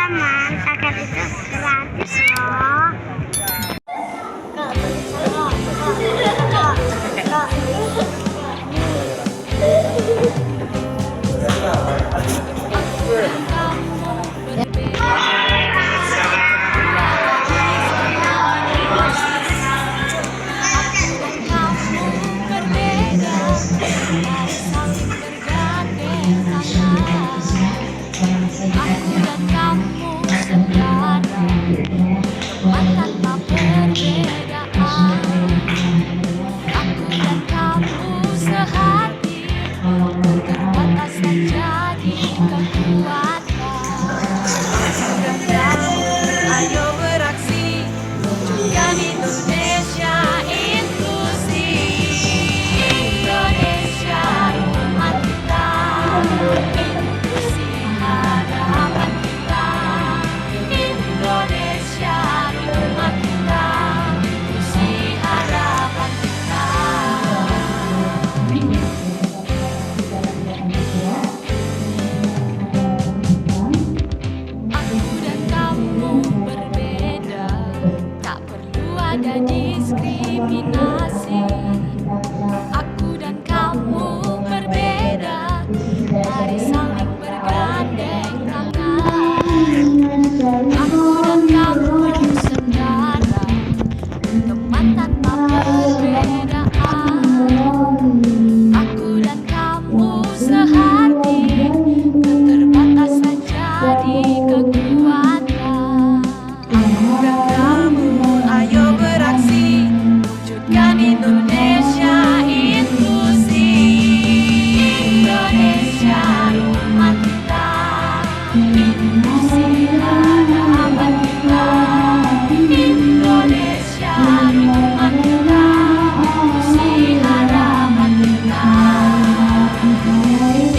teman-teman, paket itu gratis loh. Ada diskriminasi. Aku dan kamu berbeda, mari saling bergandeng tangan. Aku dan kamu saudara, teman tanpa perbedaan. Aku dan kamu sehati, keterbatasan jadi kekuatan. Aku dan kamu ayo beraksi, wujudkan Indonesia inklusif. Indonesia rumah kita, inklusi harapan kita. Indonesia rumah kita, inklusi harapan kita.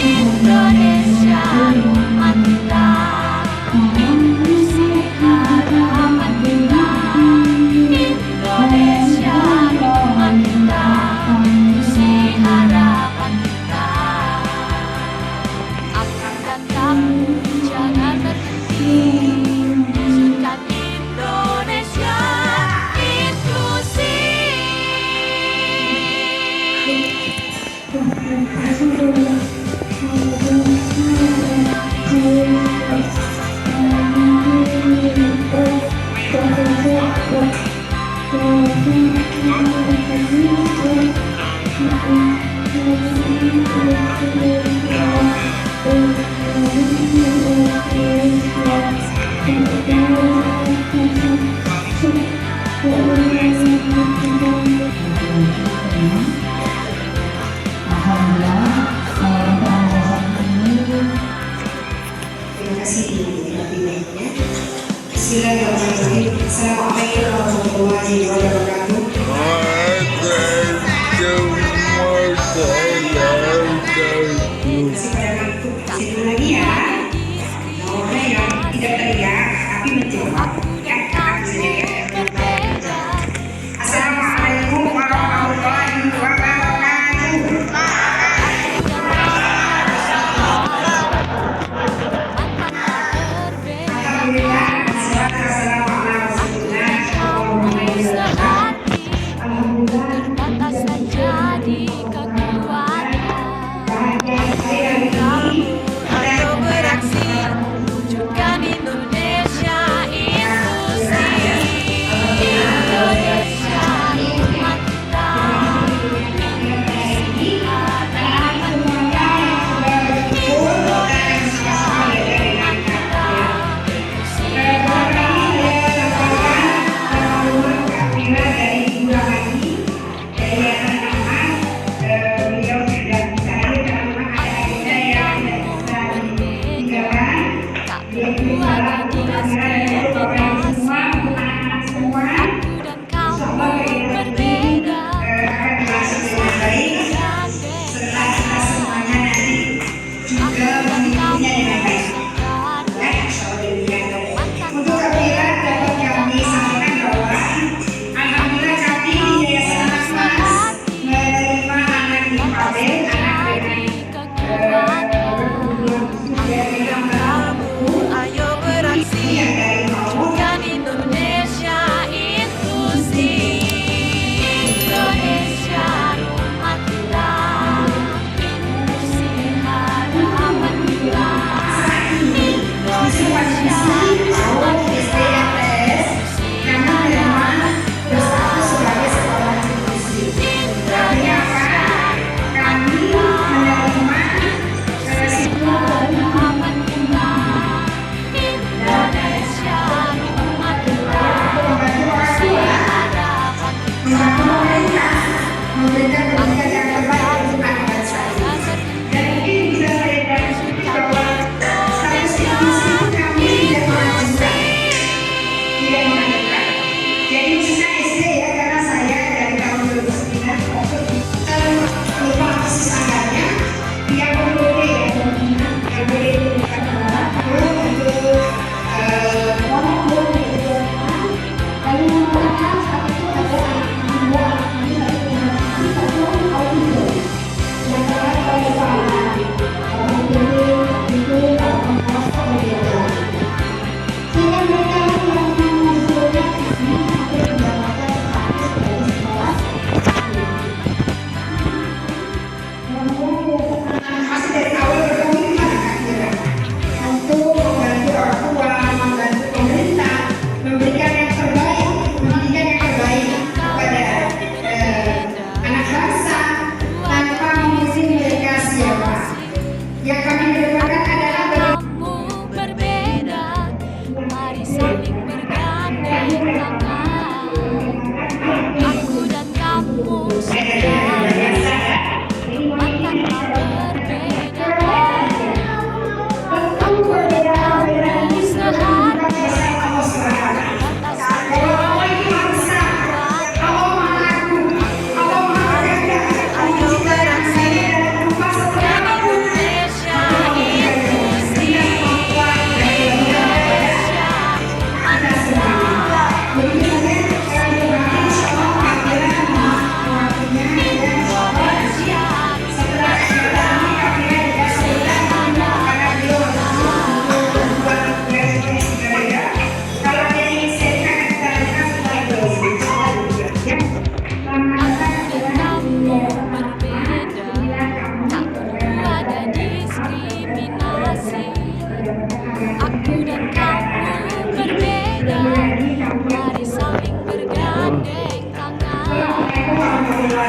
Indonesia rumah kita, inklusi harapan kita. Indonesia rumah kita, inklusi harapan kita. Aku dan kamu jangan berhenti, wujudkan Indonesia inklusif.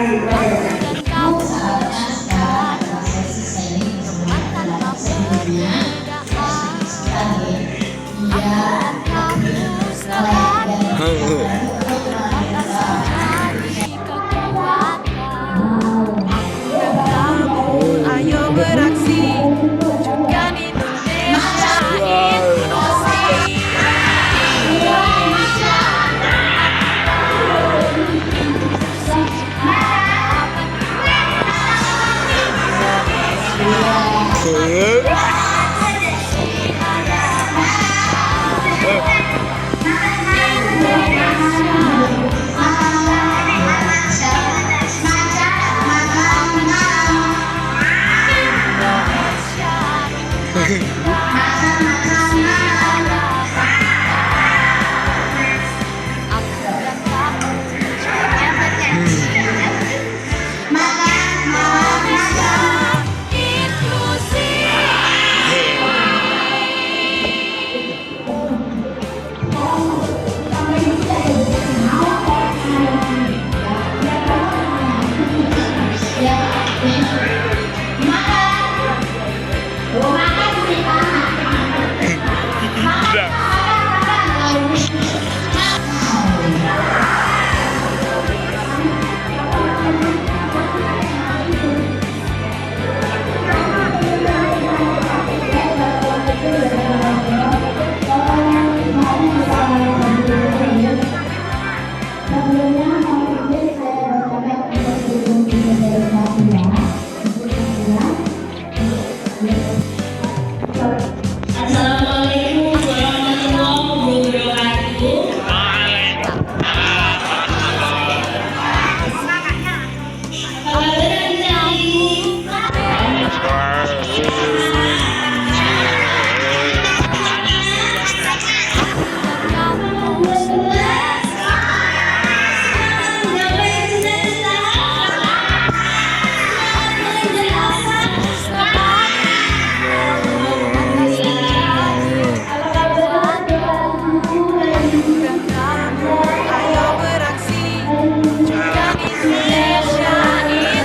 dan kamu sehat, teman tanpa perbedaan. Dan kamu selalu ayo beraksi, wujudkan Indonesia inklusif. Indonesia Assalamualaikum warahmatullahi wabarakatuh. Ayo beraksi, wujudkan Indonesia inklusif.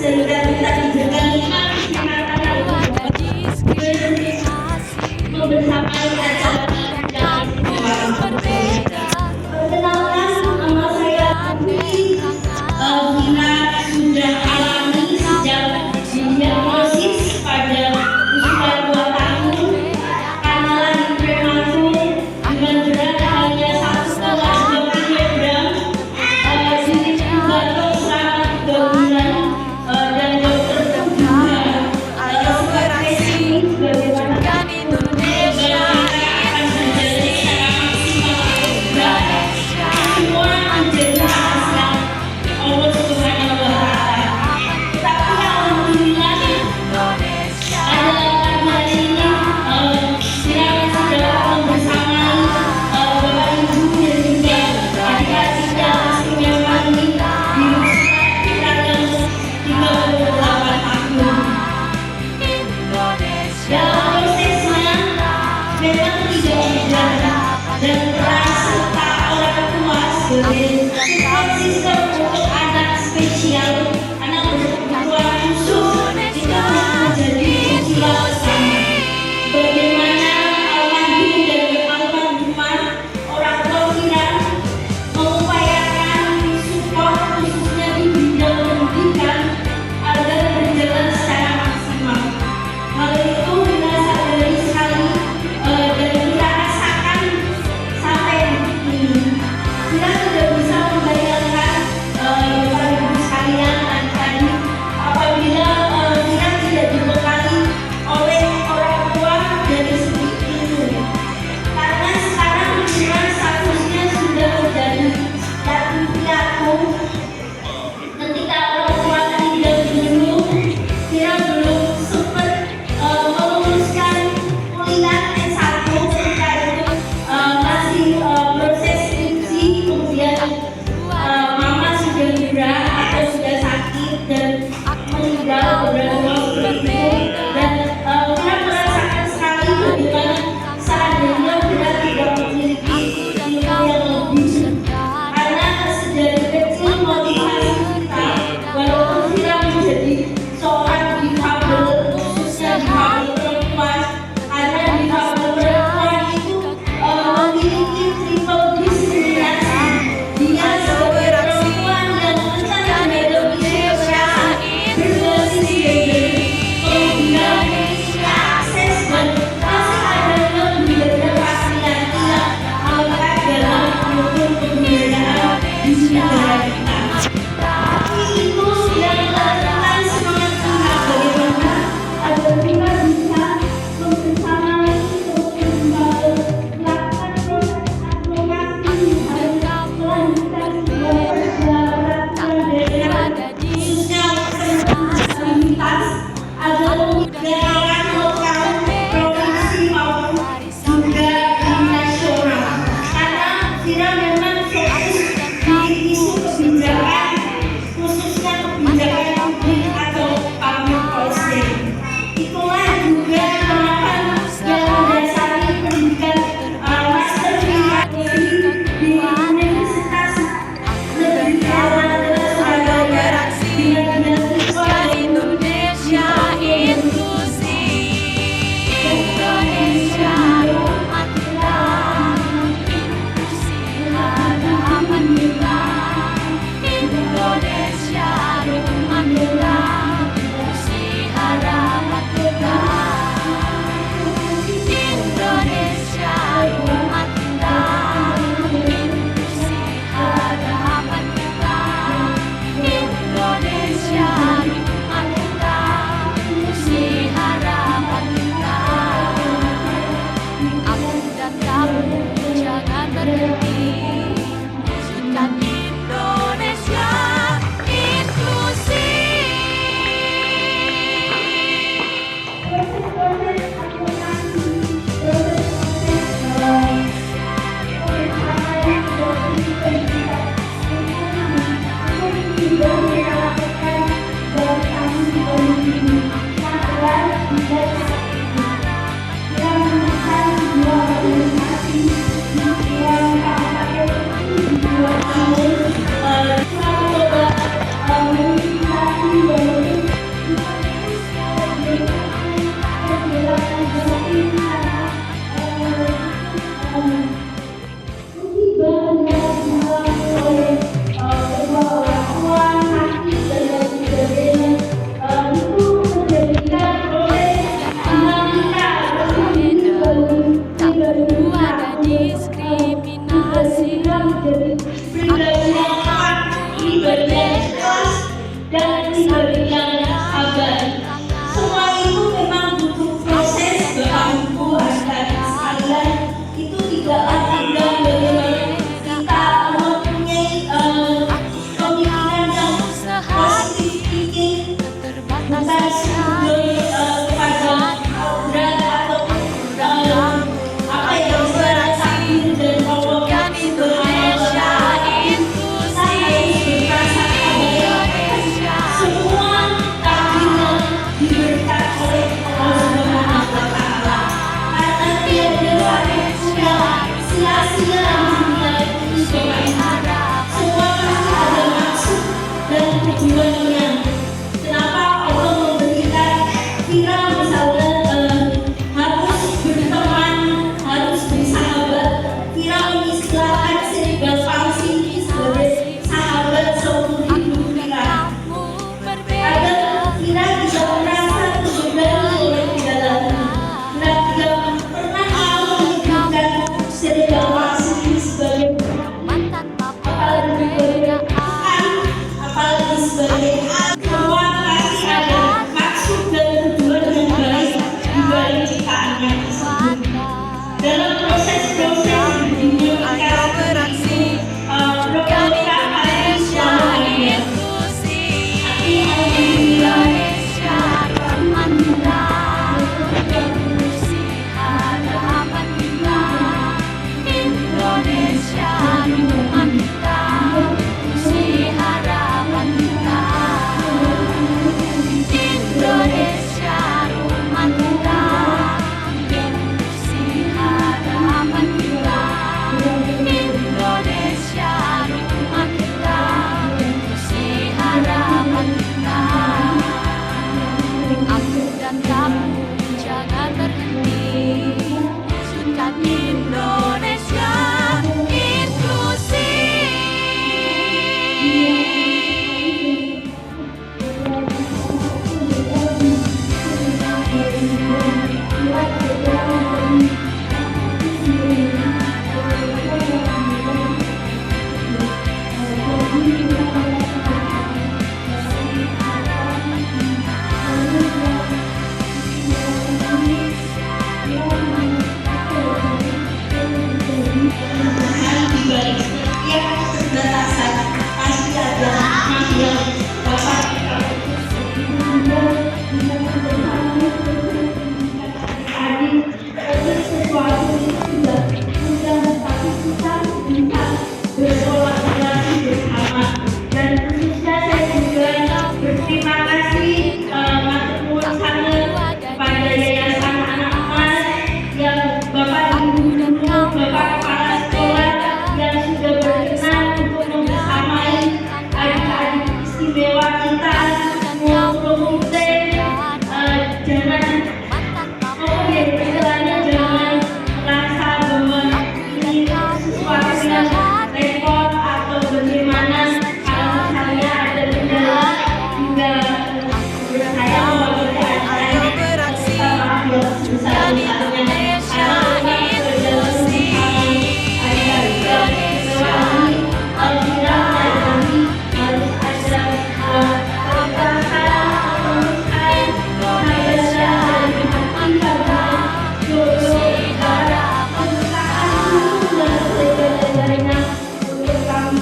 Sehingga kita diberikan kebersamaan dan perkenalan, nama saya Putri Gina sudah alami sejak didiagnosis pada usia 2 tahun karena lahir prematur dengan berat hanya 1,2 kilogram. Sini juga selama 3 bulan dan dokter pun juga memprediksi bagaimana Indonesia akan terjadi secara maksimal dan semua menjadi rahasia Allah Subhanahu wa Ta'ala. Tapi alhamdulillah adalah karena ini kita sudah kebersamaan Bapak Ibu dan juga adik-adik yang istimewa ini di usia kita yang 38 tahun. Dalam prosesnya memang tidak mudah dan peran serta orang tua sebagai support system untuk anak spesial, anak berkebutuhan khusus itu menjadi kunci bersama. Bagaimana almarhum dan almarhumah orang tua kita mengupayakan support khususnya di bidang pendidikan agar berjalan secara maksimal. Hal itu kita sadari sekali dan kita rasakan sampai detik ini. Kita sudah bisa membayangkan Bapak Ibu sekalian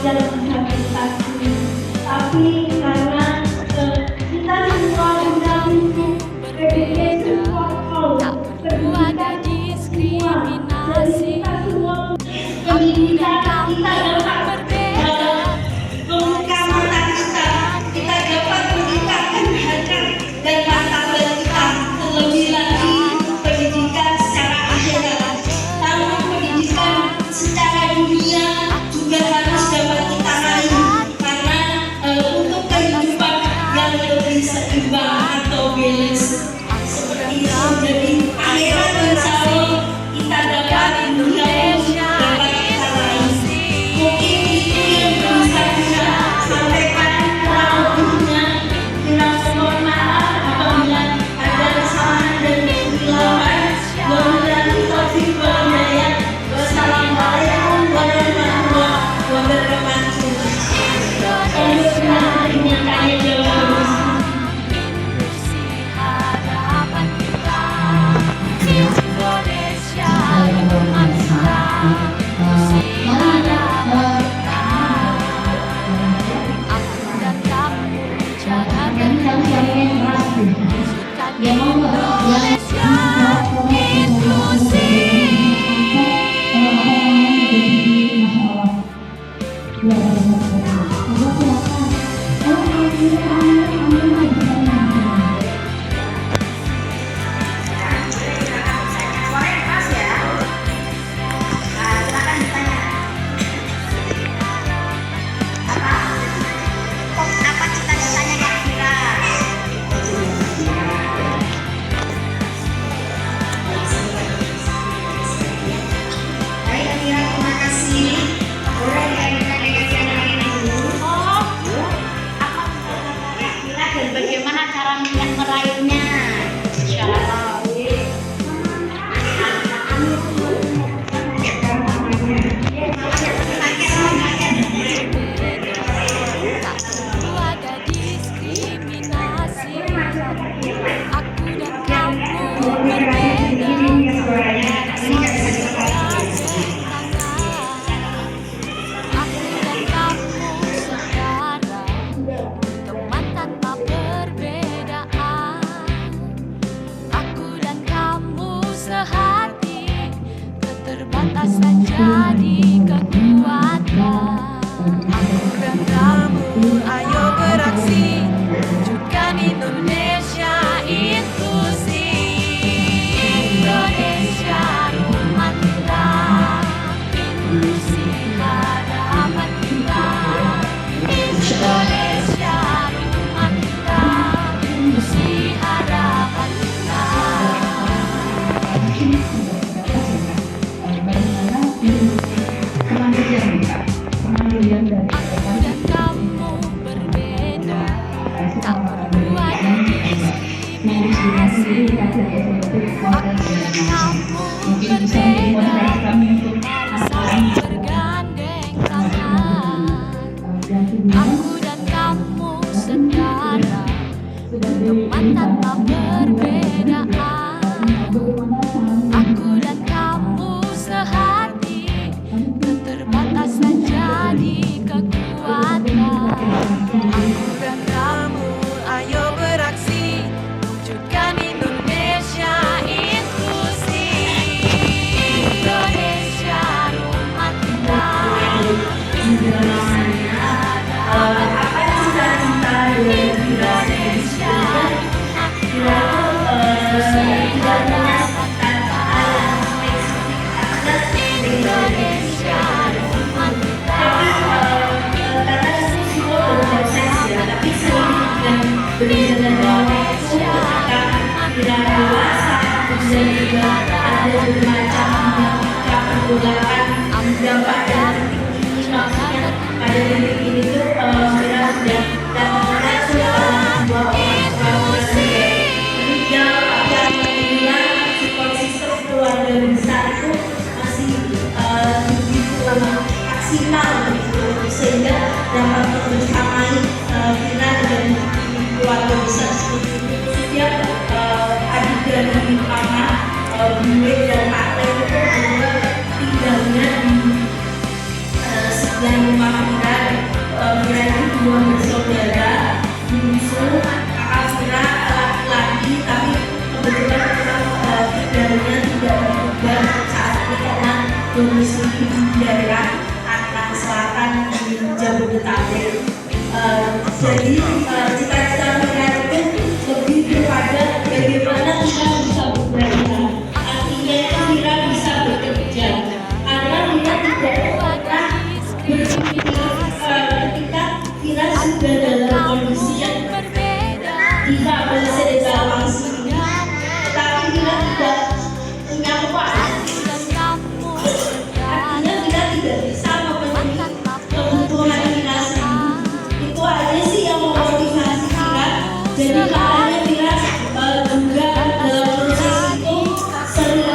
dalam rehabilitasi. Tapi karena kita semua mendapatkan PBB support call, ada diskriminasi. pendidikan kita dapat Berbeda membuka mata kita dapat meningkatkan harkat dan martabat kita, terlebih lagi pendidikan secara akhirat. Namun pendidikan secara dunia juga harus dapat kita raih, karena untuk kehidupan yang lebih seimbang atau balance seperti itu. Jadi akhirat insya Allah kita dapat Indonesia dapat kita raih. Mungkin itu yang bisa kita sampaikan kurang lebihnya. Bila mohon maaf apabila ada kesalahan dan kekeliruan. Wabillahi taufiq wal hidayah. Wassalamualaikum warahmatullahi wabarakatuh. Ini tanya jawab. harapan kita, Indonesia rumah kita, harapan kita. Aku dan kamu jangan berhenti, wujudkan Indonesia inklusif. Apa cita-citanya Kak Fira? Baik Kak Fira, terima kasih. Boleh dikasih lagi dulu. Kak Fira, dan bagaimana cara meraihnya? Insya Allah. Ada diskriminasi. Aku dan kamu berbeda. Aku dan kamu saudara, teman tanpa perbedaan. Aku dan kamu sehati, keterbatasan jadi kekuatan. Aku dan kamu ayo beraksi, wujudkan Indonesia inklusif. Indonesia rumah kita, inklusi harapan kita. Indonesia rumah kita, inklusi harapan kita. Aku dan kamu berbeda, tak perlu ada diskriminasi. Aku dan kamu berbeda, mari saling bergandeng tangan. Aku dan kamu saudara, teman tanpa perbedaan. Aku dan kamu sehati, keterbatasan jadi kekuatan. Aku dan kamu ayo beraksi, wujudkan Indonesia inklusif. Indonesia rumah kita, Indonesia Indonesia rumah kita, inklusi harapan kita. Indonesia rumah kita, Indonesia ada bermacam perbudakan dampak dan maksudnya pada titik ini tuh Fira sudah datangkan sebuah yang bilang support system keluarga besar itu masih begitu maksimal begitu, sehingga dapat membersamai Fira dan keluarga besar seperti itu. Khususnya adik dan mama gue dan Pak itu adalah tinggalnya di yang rumah Fira. Fira itu dua bersaudara, bungsu, kakak Fira laki-laki, tapi kebetulan memang tinggalnya tidak berubah saat ini karena domisili di daerah Tangerang Selatan di Jabodetabek. Jadi cita-cita Fira itu lebih kepada bagaimana kita bisa berbelanja. Artinya Fira bisa bekerja karena Fira tidak pernah berpikir ketika Fira sudah dalam kondisi yang tidak bersedegal langsung, tetapi Fira tidak punya uang. Artinya Fira tidak bisa memenuhi kebutuhan Fira sendiri. Itu aja sih yang memotivasi Fira. Jadi makanya Fira juga dalam proses itu sering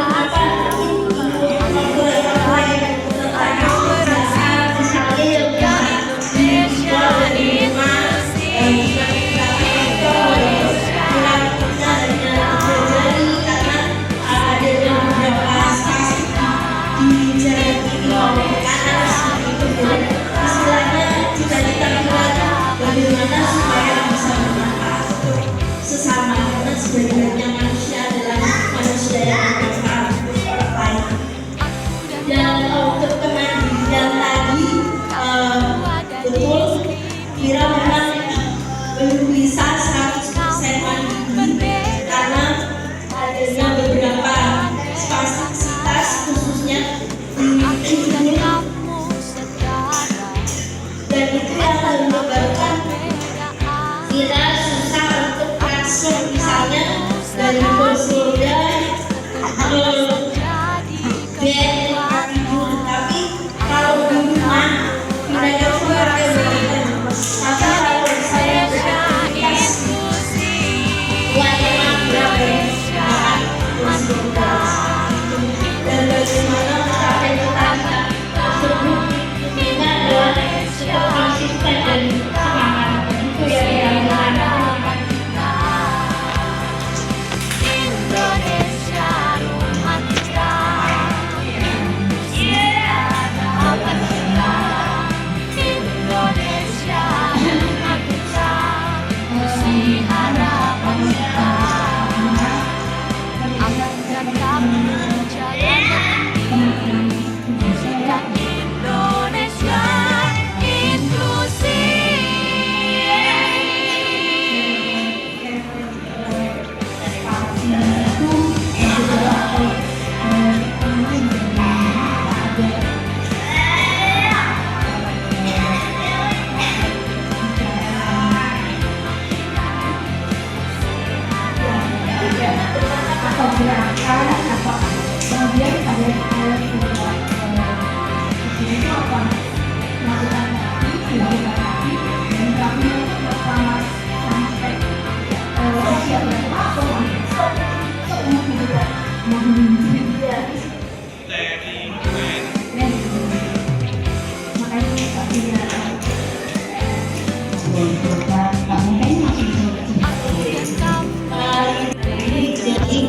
bagaimana supaya bisa bermanfaat untuk sesama, karena sebenarnya manusia adalah manusia yang bermanfaat untuk orang lain. Dan untuk kemandirian tadi, betul Fira memang belum bisa 100% mandiri karena adanya beberapa spasitas khususnya di hidup, dan itu yang menyebabkan Fira susah untuk transfer misalnya dari kursi roda ke bed tidur. Tapi kalau di rumah Fira itu pakai begitu. Tapi kalau misalnya beraktivitas wajib makan kursi roda, dan bagaimana mencapai cita-cita tersebut ini adalah tetap konsisten dan semangat. Itu yang dilakukan. Indonesia rumah kita, harapan kita. Indonesia rumah kita, harapan kita. Akan tetap menjaga jika Indonesia inklusif. Atau gerakan atau kemudian ada itu apa melakukan terapi dan terapi pertama sampai sosial dan apa semua juga makanya kita tidak mungkin masih Jadi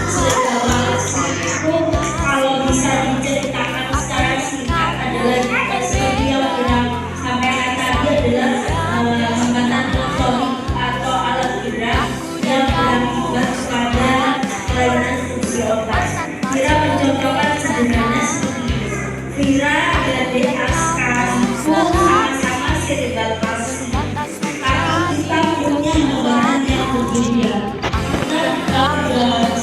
segala itu kalau bisa diceritakan secara singkat adalah seperti yang Fira sampaikan tadi adalah hambatan elektronik atau alat gerak yang berakibat pada kelainan fungsi otak. Fira mencontohkan sederhana seperti ini. Fira dan Dek Askar sama-sama cerebral palsy, tapi kita punya hambatan yang berbeda.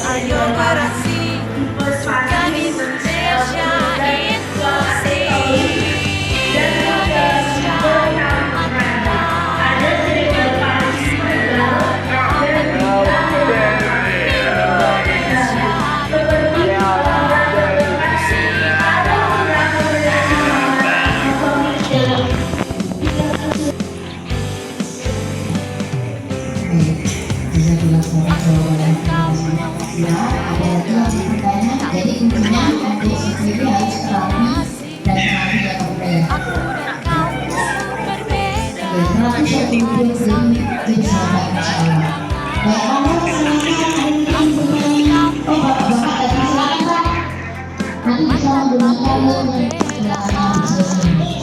Ayo beraksi, wujudkan Indonesia inklusif. Indonesia rumah kita, Ada cerebral palsy juga, dan juga Indonesia seperti ada beberapa bisa dilakukan oleh ya ada itu pertanyaan. Jadi intinya adik sendiri harus terapi dan terapi yang berbeda. Terapi yang bisa insyaallah. Baik, Anda silakan bapak-bapak tadi silakan Pak. Nanti bisa menggunakan silakan.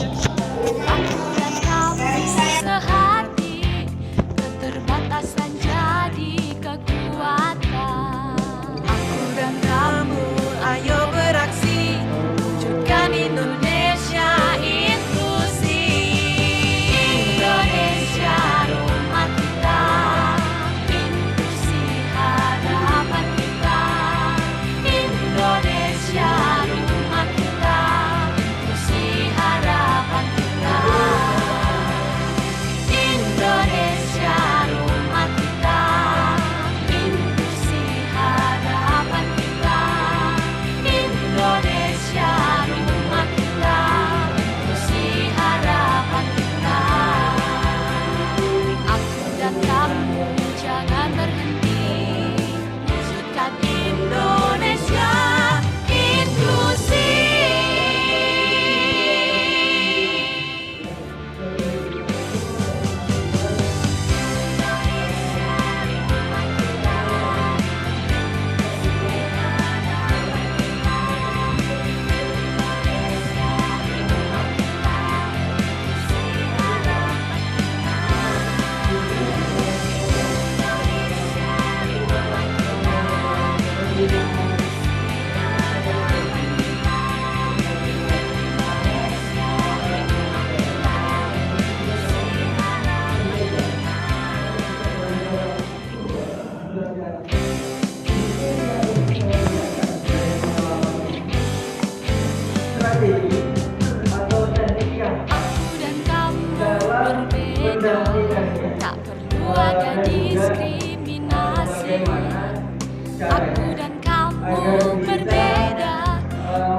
Aku dan kamu berbeda,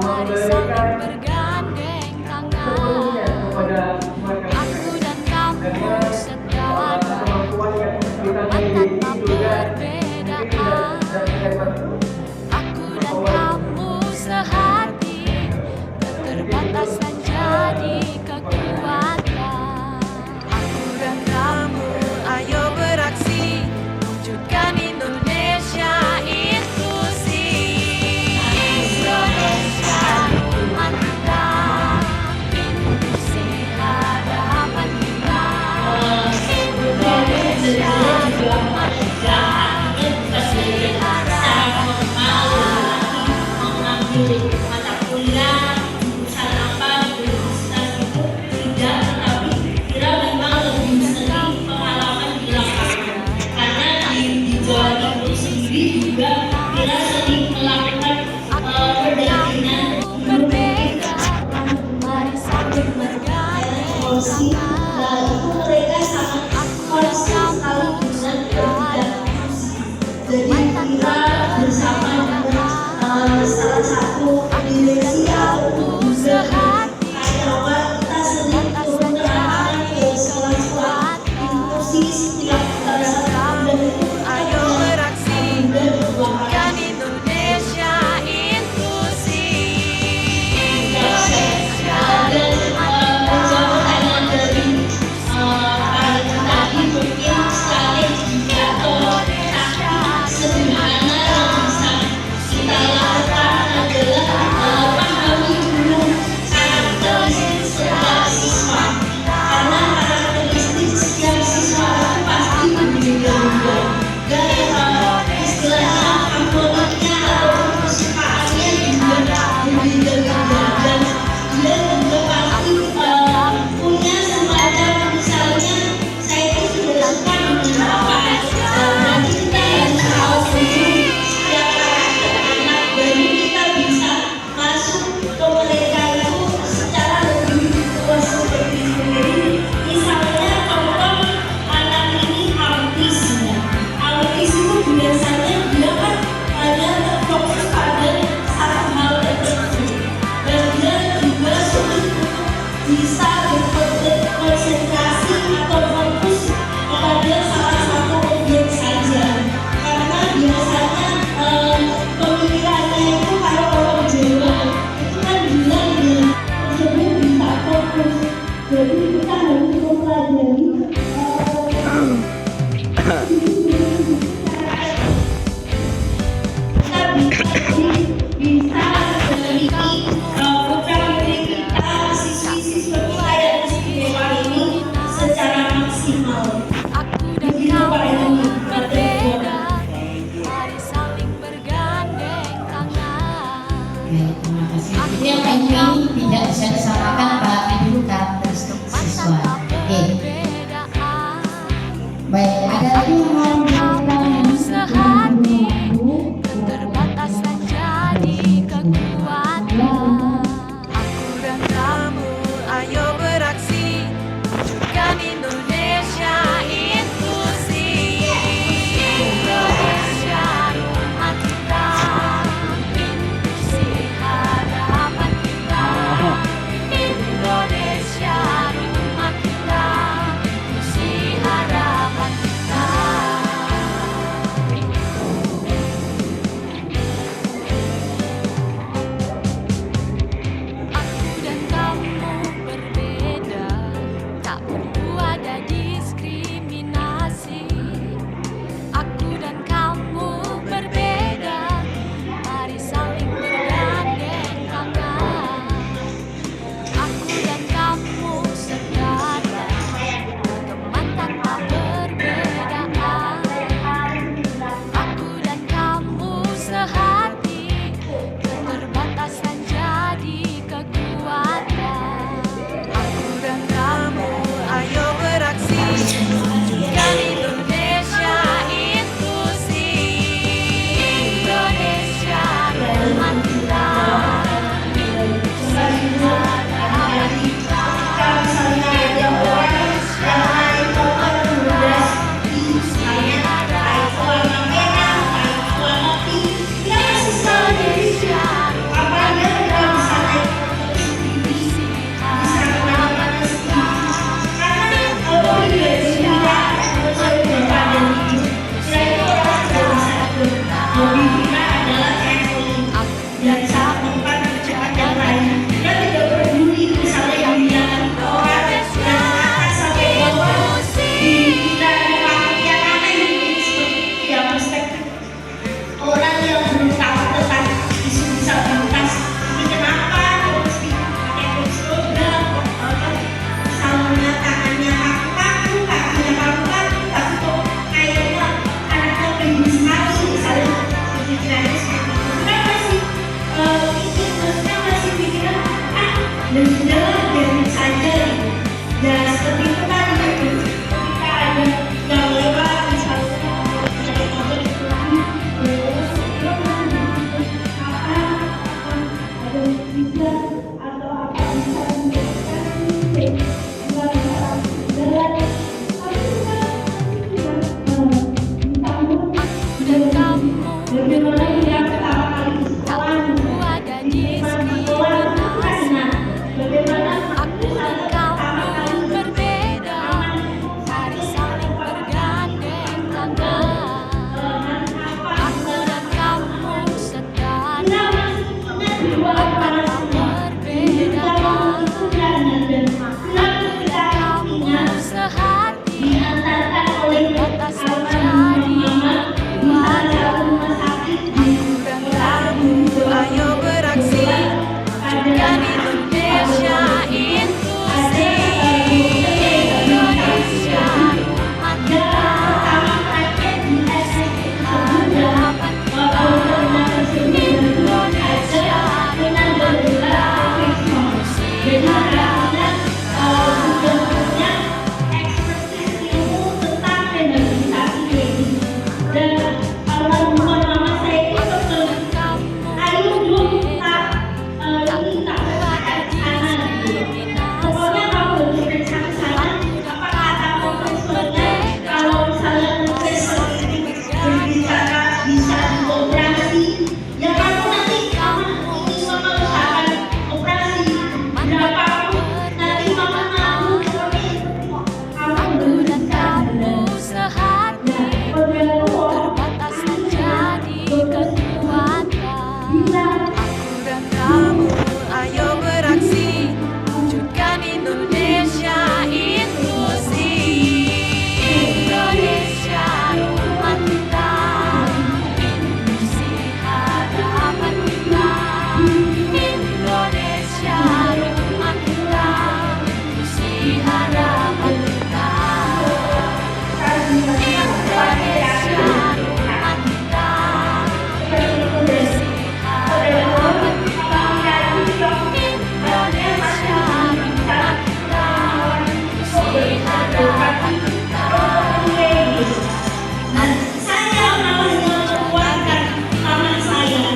mari saling bergandeng tangan. Aku dan kamu sekawan, tanpa perbedaan. Aku dan kamu sehati, keterbatasan jadi kekuatan. Aku dan kamu, ayo beraksi, wujudkan Indonesia inklusif. Indonesia rumah kita, inklusi hadapan kita. Indonesia rumah kita, inklusi hadapan kita. Mengambil mata kuliah jurusan apa di universitas itu tidak, tetapi Kira memang lebih sering pengalaman di lapangan, karena di Jawa Timur sendiri juga Kira sering melakukan perdagangan Berbeda, mari saling bergandeng kursi. tangan. Itu mereka sangat konsen sekali dengan perbedaan kursi. Jadi Kira bersama dengan salah satu direksi atau juga karyawan kita sering turun ke lapangan ke sekolah-sekolah inklusi setiap satu bulan itu Ayo beraksi, dan dua wujudkan kali. Indonesia inklusif. Dan menjawab pertanyaan dari Pak tadi, mungkin strategi atau taktik sederhana yang bisa kita lakukan adalah pahami dulu karakteristik setiap siswa, karena karakteristik setiap siswa itu pasti berbeda-beda, dan istilahnya favoritnya atau kesukaannya juga berbeda-beda, dan dia juga pasti punya semacam, misalnya saya itu sudah suka dengan apa, berarti kita harus tahu dulu setiap karakter anak, baru kita bisa masuk ke mereka itu secara lebih luas seperti itu. Jadi misalnya contoh anak ini autis, ya. Autis itu biasanya dia kan hanya terfokus pada satu hal tertentu, dan dia juga sulit untuk bisa berkonsentrasi atau fokus kepada salah satu objek saja, karena biasanya pemikirannya itu kalau orang Jawa itu kan bilang dia tersebut bisa fokus. Jadi kita harus mempelajari kita memiliki putra-putri kita, siswi-siswi kita yang istimewa ini secara maksimal. Aku dan kamu berbeda, mari saling bergandeng tangan. Baik, terima kasih. Itu yang kami tidak bisa disamakan Pak Ibu karakteristik siswa dan kamu Bagaimana kita pertama kali di tak sekolah? perlu ada diskriminasi. Bagaimana Aku dan kamu berbeda, mari saling bergandeng tangan. Aku dan kamu setara, akan tak membedakan. Aku dan kamu sehati, terbatas terjadi kekuatan. Dan kamu, ayo beraksi, wujudkan Indonesia inklusif. Indonesia rumah kita, harapan kita. Indonesia rumah kita, misi harapan kita. Aku dan kamu sehati, terbatas terjadi kekuatan. Aku dan kamu, ayo beraksi, wujudkan Indonesia inklusif. Indonesia rumah kita, misi harapan kita. Indonesia rumah kita, misi harapan kita. Indonesia rumah kita, misi harapan kita. Indonesia rumah kita, misi harapan kita. Saya mau menguatkan anak saya.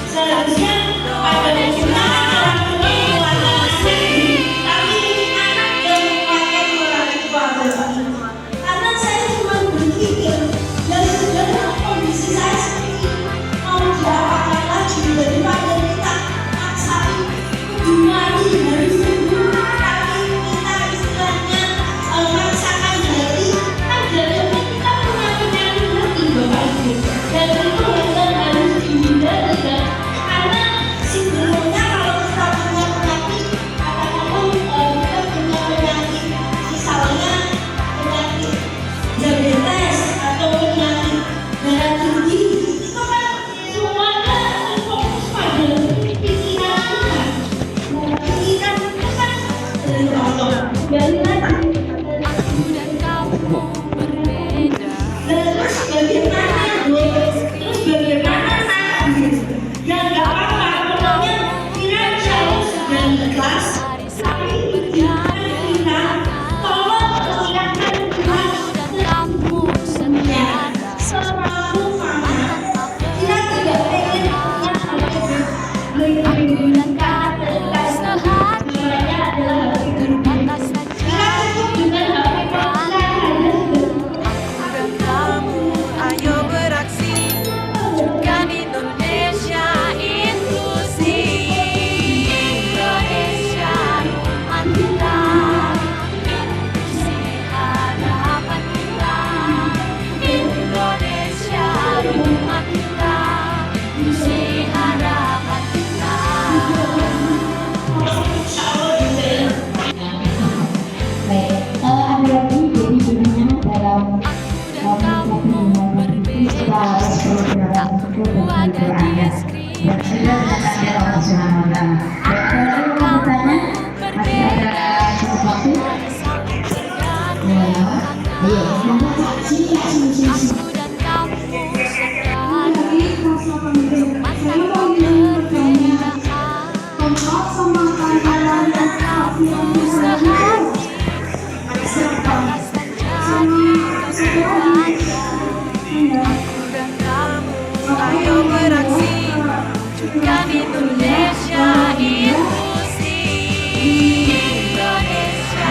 Seharusnya pada menggunakan orang tua keluarga sendiri, tapi anak yang memakai orang tua berbeda. Karena saya cuma berpikir, ya sudah kondisi saya seperti ini, mau diapakan lagi daripada kita paksain dimari harus sembuh, tapi kita istilahnya maksakan hati, kan jadinya kita punya penyakit hati Bapak Ibu, dan itu harus dihindari kan, karena sebenarnya kalau kita punya penyakit, kadang-kadang kita punya penyakit misalnya penyakit diabetes atau penyakit darah tinggi, itu kan semuanya terfokus pada pikiran kita. Nah, pikiran itu kan dari lagi. Aku dan kamu berbeda. Terus bagaimana ya nggak apa-apa, pokoknya kita jauh sudah ikhlas, tapi kita tolong silakan kita Kamu setara, selalu sama. Kita tidak pengen punya aku dan kamu sehati, terbatas terjadi kekuatan. Aku dan kamu, ayo beraksi, wujudkan Indonesia inklusif. Indonesia rumah kita, misi harapan kita. Indonesia rumah kita, misi harapan kita. Baik, ada lagi jadi jadinya dalam Aku dan kamu berbeda, tak perlu ada diskriminasi. dan sudah datangnya Allah Subhanahu Wa Taala. Baik, kalau bertanya masih ada cukup waktu. Mari saling bergandeng Iya, tangan. monggo Pak, sini Pak, sini. Aku dan kamu setara, mantap perbedaan. Aku dan kamu sehati, terbatas terjadi kekuatan. Aku dan kamu, ayo beraksi, wujudkan Indonesia inklusif. Indonesia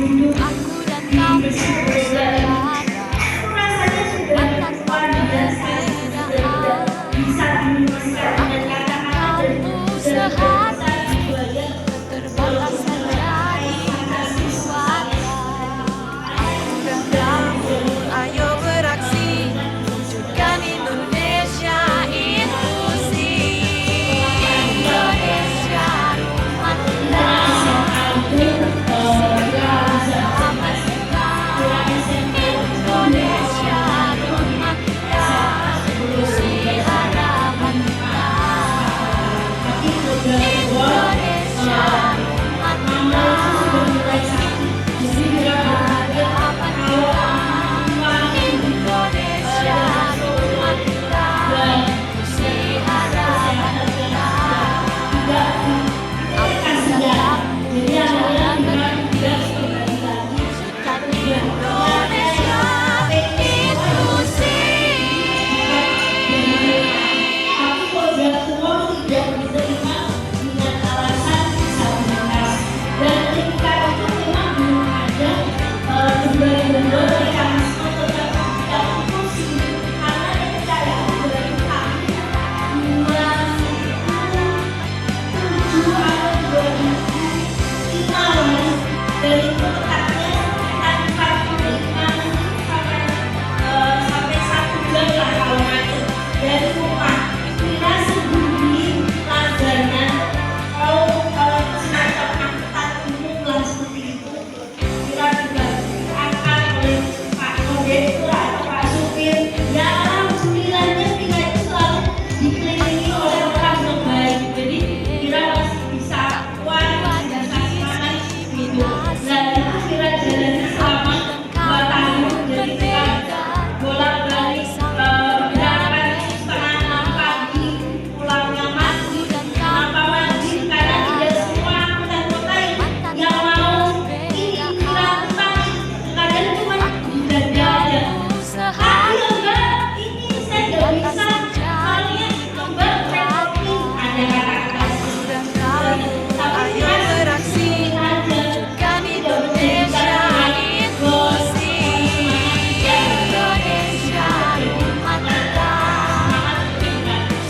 Aku dan kamu sekarang rasanya sudah akan luar biasa, sudah bisa dimasukkan dengan kata-kata dan kamu sudah sehati bisa dibayar. terbatas menjadi kekuatan. Aku dan kamu, ayo beraksi, wujudkan Indonesia inklusif. Indonesia rumah kita, sahabat kita. Indonesia rumah kita, ilusi harapan kita. Indonesia rumah kita, ilusi harapan kita. Indonesia rumah kita, ilusi harapan kita. Wujudkan Indonesia inklusif. Tapi program semua tidak diterima dengan alasan disabilitas. Dan ketika itu memang belum ada berbagai mekanisme tentang tidak inklusi. Karena ketika itu baru kami 2005 dan itu letaknya sekitar 45 sampai 1 jam lah kalau macet dari rumah. Kira sebelum pelajaran kalau semacam angkutan umum lah seperti itu, kira diangkat oleh Pak Kondektur atau Pak Supir. Ya alhamdulillahnya kira itu selalu dikelilingi oleh orang yang baik. Jadi kira masih bisa kuat dan kasihan gitu. Dan itu kira jalannya selama 2 tahun. Jadi kita bolak-balik berangkat setengah 6 pagi, pulangnya maghrib. Kenapa maghrib? Karena tidak semua angkutan kota yang mau ini kira utang. Kadang cuma dada aja. Ayo mbak, ini saya nggak bisa. Soalnya mbak traveling ada kata-kata Aku dan kamu, ayo beraksi, wujudkan Indonesia inklusif. Indonesia rumah kita,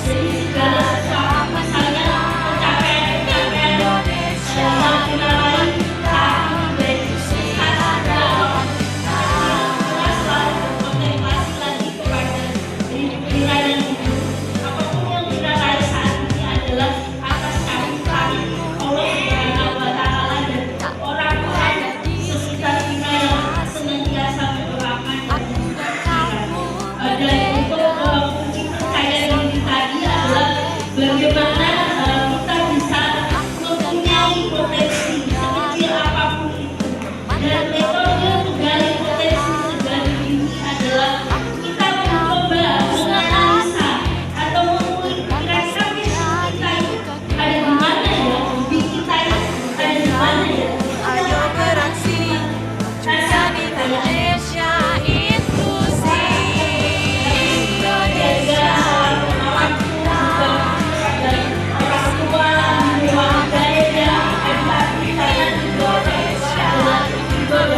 segala sesuatu misalnya pencapaian-pencapaian Indonesia mulai tapi harapan kita selalu berkontemplasi lagi kepada diri kita yang hidup. Apapun yang kita raih saat ini adalah atas kehadiran Allah Subhanahu wa Ta'ala dan orang-orang sekitar kita yang senantiasa mendoakan dan aku dan kamu dan itu kunci percaya diri tadi adalah bagaimana kita bisa mempunyai potensi sekecil apapun itu. Dan metode menggali potensi segala ini adalah kita mencoba menganalisa atau mengulik kira-kira misi kita itu ada di mana ya, hobi kita itu ada di mana ya. Ayo beraksi, wujudkan Indonesia inklusif. Indonesia rumah kita, Dan orang tua di ruang daya empati karena juga adalah juga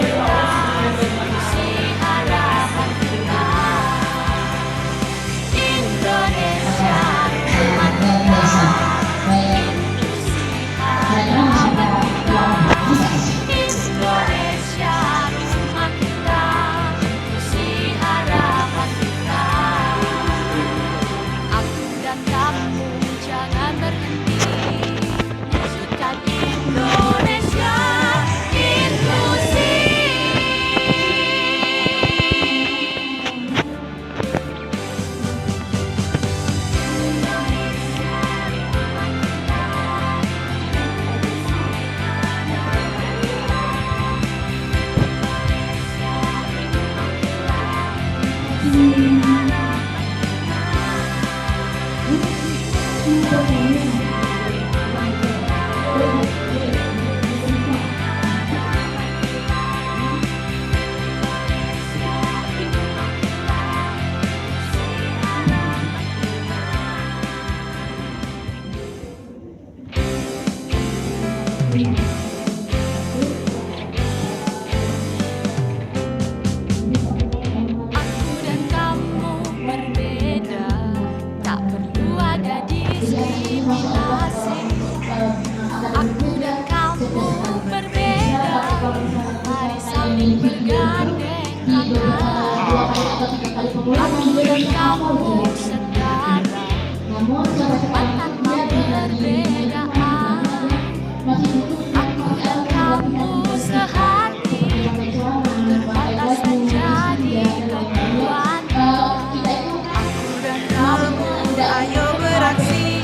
Aku dan kamu setara, namun tempat tanpa perbedaan. Aku dan kamu sehati, terbatas menjadi kekuatan. Aku dan kamu, ayo beraksi,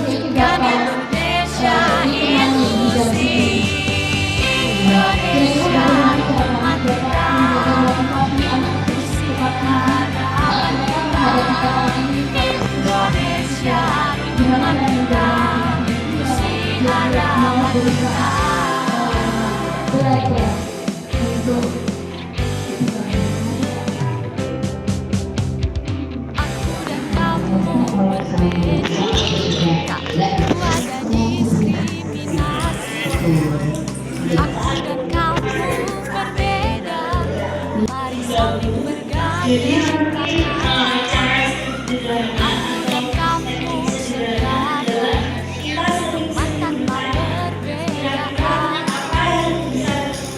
wujudkan Indonesia inklusif. Indonesia rumah kita, inklusi harapan kita. Indonesia rumah kita, inklusi harapan kita. Aku dan kamu berbeda, tak perlu ada diskriminasi. Aku dan kamu berbeda, mari saling bergandeng tangan. Aku dan kamu setara, umat tanpa perbedaan.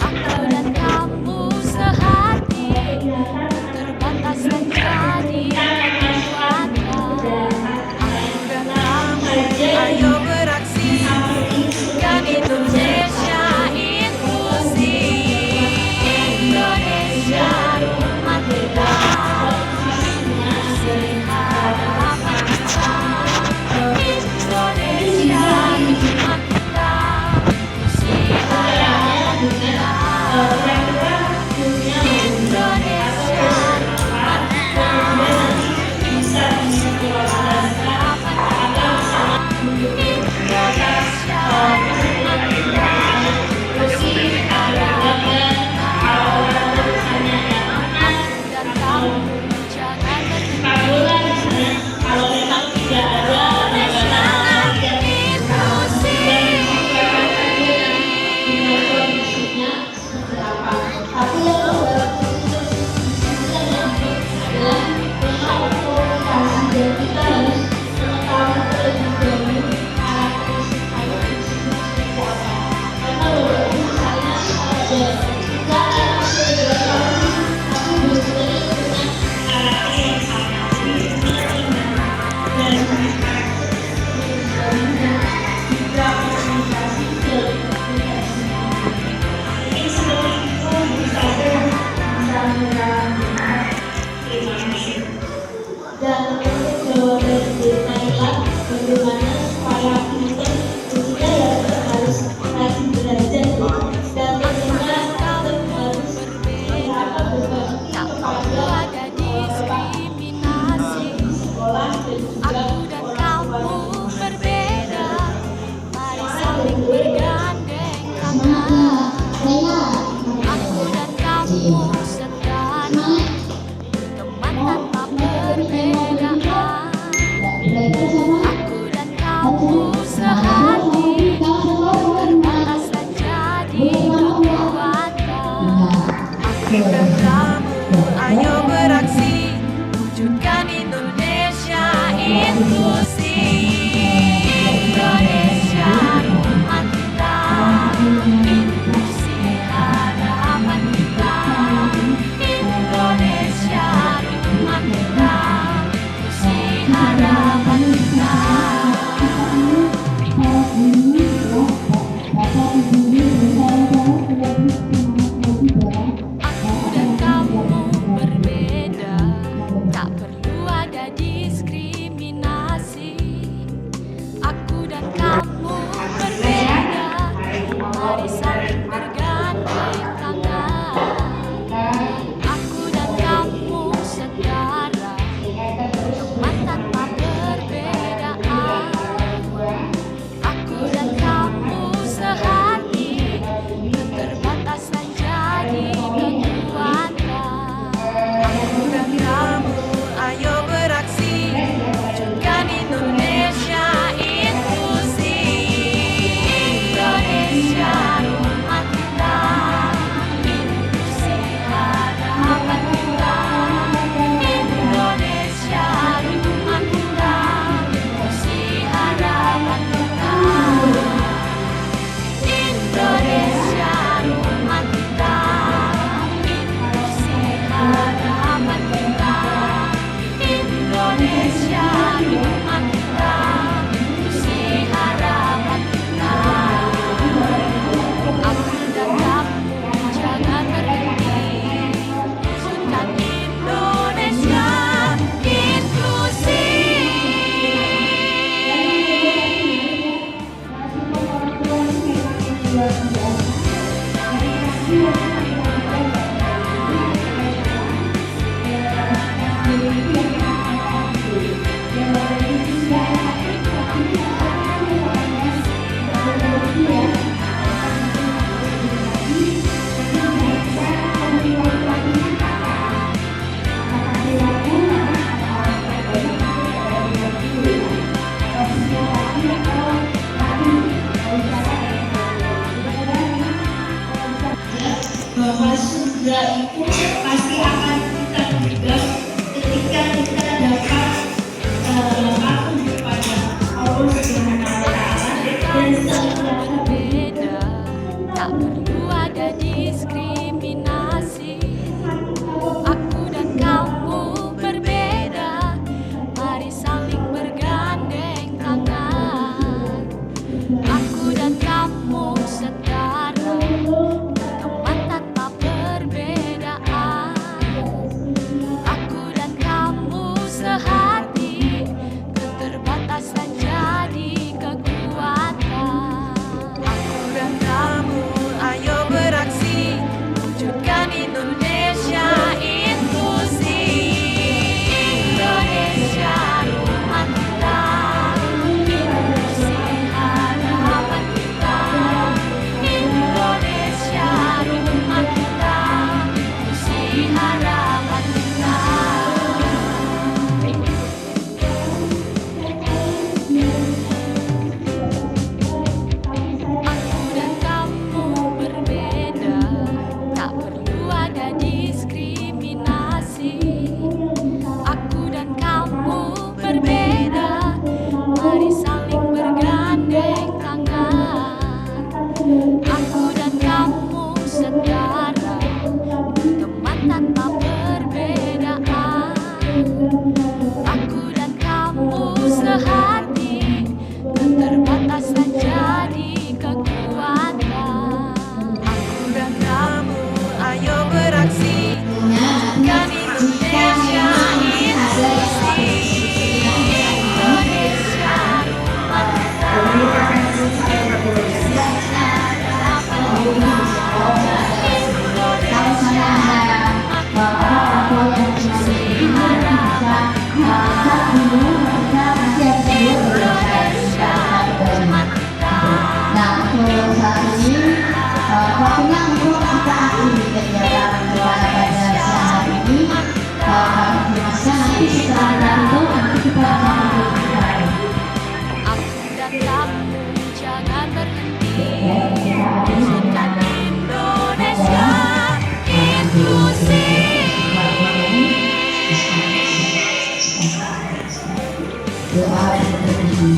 Aku dan kamu sehati, terbatas menjadi kekuatan. Aku dan kamu, ayo beraksi, wujudkan Indonesia inklusif. Indonesia rumah kita, inklusi harapan kita. Indonesia rumah kita, inklusi harapan kita. Indonesia rumah kita, inklusi harapan kita. Indonesia rumah kita, inklusi harapan kita. Aku dan kamu jangan berdiri, Dan untuk jawaban dari Thailand, bagaimana supaya kita khususnya ya harus rajin belajar dan tentunya tetap harus berapa berbagi tak perlu kepada ada diskriminasi. sekolah dan juga Aku dan kamu berbeda, mari saling bergandeng tangan. Aku dan kamu setara, teman tanpa perbedaan. Aku dan kamu sehati, terbatas menjadi kekuatan. Aku dan kamu, ayo beraksi, wujudkan Indonesia inklusif. Indonesia rumah kita, inklusi harapan kita. Indonesia rumah kita, inklusi harapan kita. Aku dan kamu berbeda, bahwa surga itu pasti akan kita pegang ketika kita dapat patuh kepada Allah Subhanahu wa Ta'ala dan setelah berbeda, tak perlu ada diskriminasi. Aku dan kamu berbeda, mari saling bergandeng tangan. Aku dan kamu setara, teman tanpa perbedaan. Aku dan kamu sehati, keterbatasan jadi kekuatan. Aku dan kamu, ayo beraksi, wujudkan Indonesia inklusi. Indonesia rumah kita, inklusi harapan kita. Indonesia rumah kita, inklusi harapan kita. Aku dan kamu berbeda, tak perlu ada diskriminasi. Aku dan kamu berbeda, mari saling bergandeng tangan. Aku dan kamu setara, teman tanpa perbedaan. Aku dan kamu sehati, keterbatasan jadi kekuatan. Aku dan kamu, ayo beraksi, wujudkan Indonesia inklusi. Indonesia rumah kita, Terima kasih sahabat Indonesia. Waktunya untuk kita akhiri kegiatan kepada pada siang hari ini. Kami teruskan nanti setelah itu nanti kita akan berbicara. Aku dan kamu jangan berhenti, Kita akhiri wujudkan Indonesia inklusi. Doa untuk ini.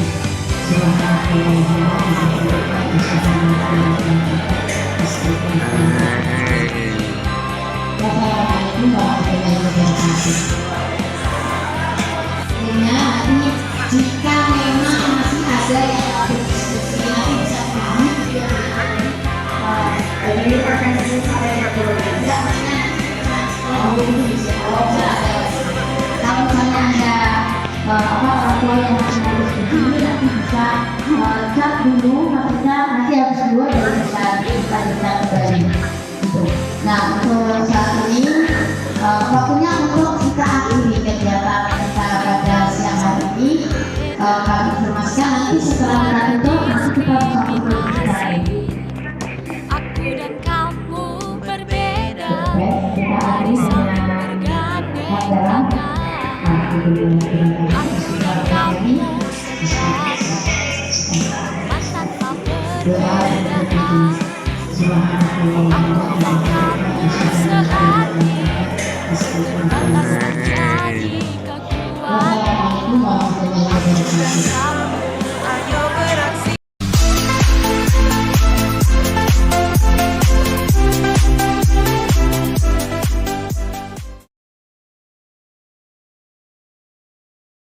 Wassalamualaikum warahmatullahi wabarakatuh. Nanti jika memang masih ada yang berdiskusi nanti bisa Terima kasih sahabat Indonesia. kalau misalnya ada orang tua yang masih harus begini nanti bisa chat dulu, maksudnya nanti harus keluar dari kita kembali gitu. Nah untuk saat ini waktunya untuk kita akhiri kegiatan kita pada siang hari ini. Kami informasikan nanti setelah kita tutup nanti kita bisa berbicara. Aku dan kamu berbeda, Kita mari akhiri saling dengan bergandeng adalah tangan. Aku dan kamu setara, teman tanpa doa untuk perbedaan. Subhanallah. Aku dan kamu sehati, keterbatasan jadi kekuatan. Wassalamualaikum warahmatullahi wabarakatuh. Kamu